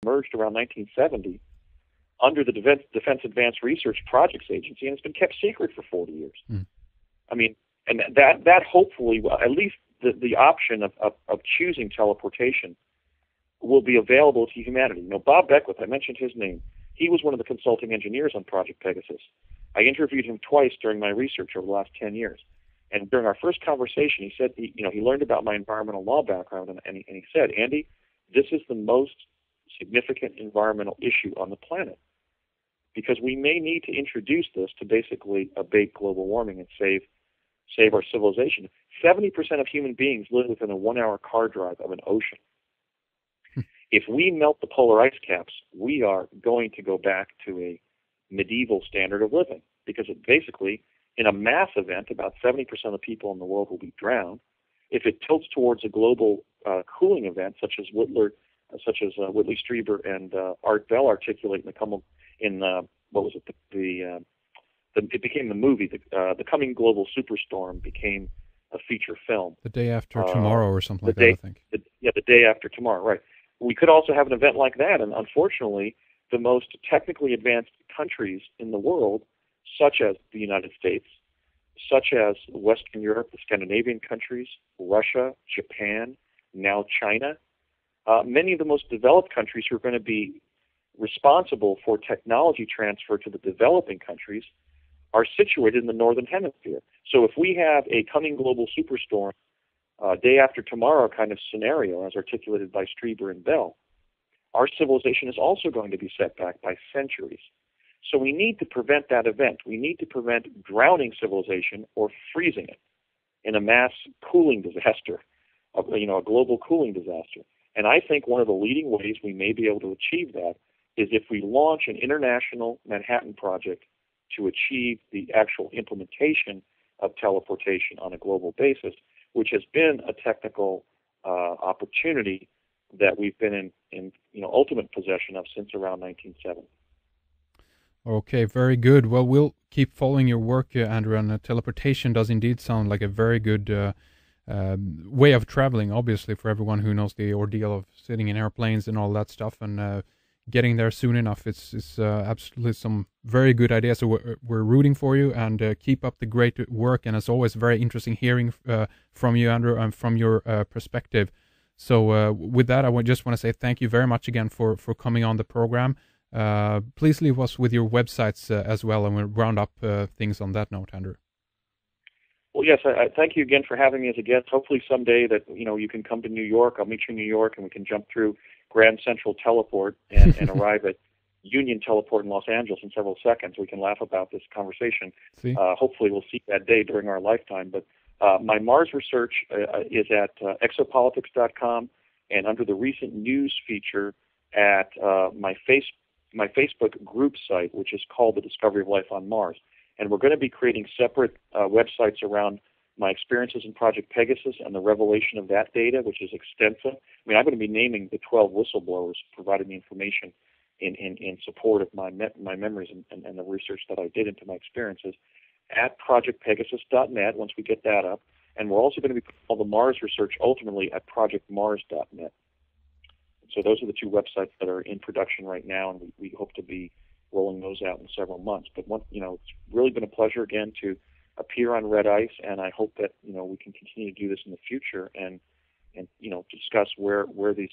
emerged around 1970 under the Defense Advanced Research Projects Agency, and it's been kept secret for 40 years. I mean, and that hopefully, at least the option of choosing teleportation will be available to humanity. You know, Bob Beckwith, I mentioned his name. He was one of the consulting engineers on Project Pegasus. I interviewed him twice during my research over the last 10 years. And during our first conversation, he said, he learned about my environmental law background, and he said, Andy, this is the most significant environmental issue on the planet, because we may need to introduce this to basically abate global warming and save our civilization. 70% of human beings live within a 1-hour car drive of an ocean. If we melt the polar ice caps, we are going to go back to a medieval standard of living, because it basically, in a mass event, about 70% of the people in the world will be drowned. If it tilts towards a global cooling event, such as Whitley Strieber and Art Bell articulate it became the movie. The Coming Global Superstorm became a feature film. The Day After Tomorrow or something like that, I think. The Day After Tomorrow, right. We could also have an event like that, and unfortunately, the most technically advanced countries in the world, such as the United States, such as Western Europe, the Scandinavian countries, Russia, Japan, now China, many of the most developed countries who are going to be responsible for technology transfer to the developing countries are situated in the Northern Hemisphere. So if we have a coming global superstorm, day after tomorrow kind of scenario, as articulated by Strieber and Bell, our civilization is also going to be set back by centuries. So we need to prevent that event. We need to prevent drowning civilization or freezing it in a mass cooling disaster, a global cooling disaster. And I think one of the leading ways we may be able to achieve that is if we launch an international Manhattan Project to achieve the actual implementation of teleportation on a global basis, which has been a technical opportunity that we've been in ultimate possession of since around 1970. Okay, very good. Well, we'll keep following your work, Andrew, and teleportation does indeed sound like a very good way of traveling, obviously, for everyone who knows the ordeal of sitting in airplanes and all that stuff, and getting there soon enough. It's absolutely some very good ideas. So we're rooting for you, and keep up the great work. And as always, very interesting hearing from you, Andrew, and from your perspective. So with that, I just want to say thank you very much again for coming on the program. Please leave us with your websites as well, and we'll round up things on that note, Andrew. Well, yes, I thank you again for having me as a guest. Hopefully someday that you can come to New York. I'll meet you in New York, and we can jump through Grand Central Teleport and arrive at Union Teleport in Los Angeles in several seconds. We can laugh about this conversation. Hopefully we'll see that day during our lifetime. But my Mars research is at exopolitics.com, and under the recent news feature at my Facebook group site, which is called The Discovery of Life on Mars. And we're going to be creating separate websites around my experiences in Project Pegasus and the revelation of that data, which is extensive. I mean, I'm going to be naming the 12 whistleblowers who provided me information in support of my memories and the research that I did into my experiences at projectpegasus.net once we get that up. And we're also going to be putting all the Mars research ultimately at projectmars.net. So those are the two websites that are in production right now, and we hope to be rolling those out in several months. But it's really been a pleasure again to appear on Red Ice, and I hope that we can continue to do this in the future and discuss where the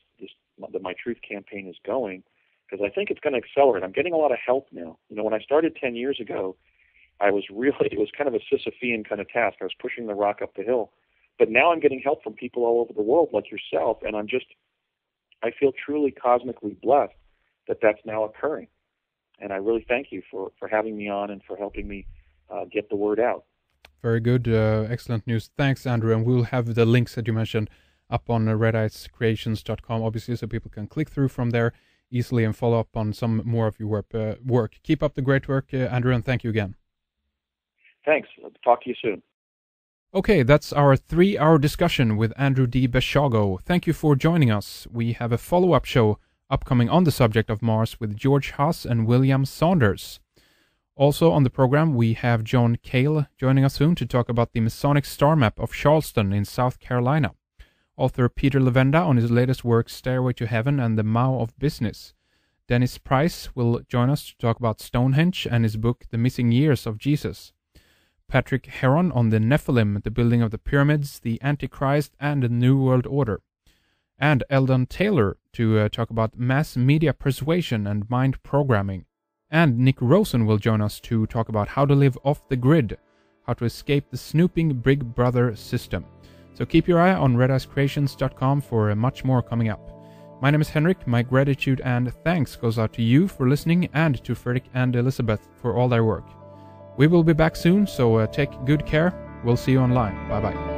My Truth campaign is going, because I think it's going to accelerate. I'm getting a lot of help now. When I started 10 years ago, it was kind of a Sisyphean kind of task. I was pushing the rock up the hill, but now I'm getting help from people all over the world like yourself, and I feel truly cosmically blessed that that's now occurring. And I really thank you for having me on and for helping me get the word out. Very good. Excellent news. Thanks, Andrew. And we'll have the links that you mentioned up on redicecreations.com, obviously, so people can click through from there easily and follow up on some more of your work. Keep up the great work, Andrew, and thank you again. Thanks. I'll talk to you soon. Okay, that's our 3-hour discussion with Andrew D. Basiago. Thank you for joining us. We have a follow-up show upcoming on the subject of Mars with George Haas and William Saunders. Also on the program, we have John Cale joining us soon to talk about the Masonic star map of Charleston in South Carolina. Author Peter Levenda on his latest work, Stairway to Heaven and the Mao of Business. Dennis Price will join us to talk about Stonehenge and his book The Missing Years of Jesus. Patrick Heron on the Nephilim, the building of the pyramids, the Antichrist, and the New World Order. And Eldon Taylor to talk about mass media persuasion and mind programming. And Nick Rosen will join us to talk about how to live off the grid, how to escape the snooping Big Brother system. So keep your eye on redicecreations.com for much more coming up. My name is Henrik. My gratitude and thanks goes out to you for listening and to Fredrik and Elizabeth for all their work. We will be back soon, so take good care. We'll see you online. Bye-bye.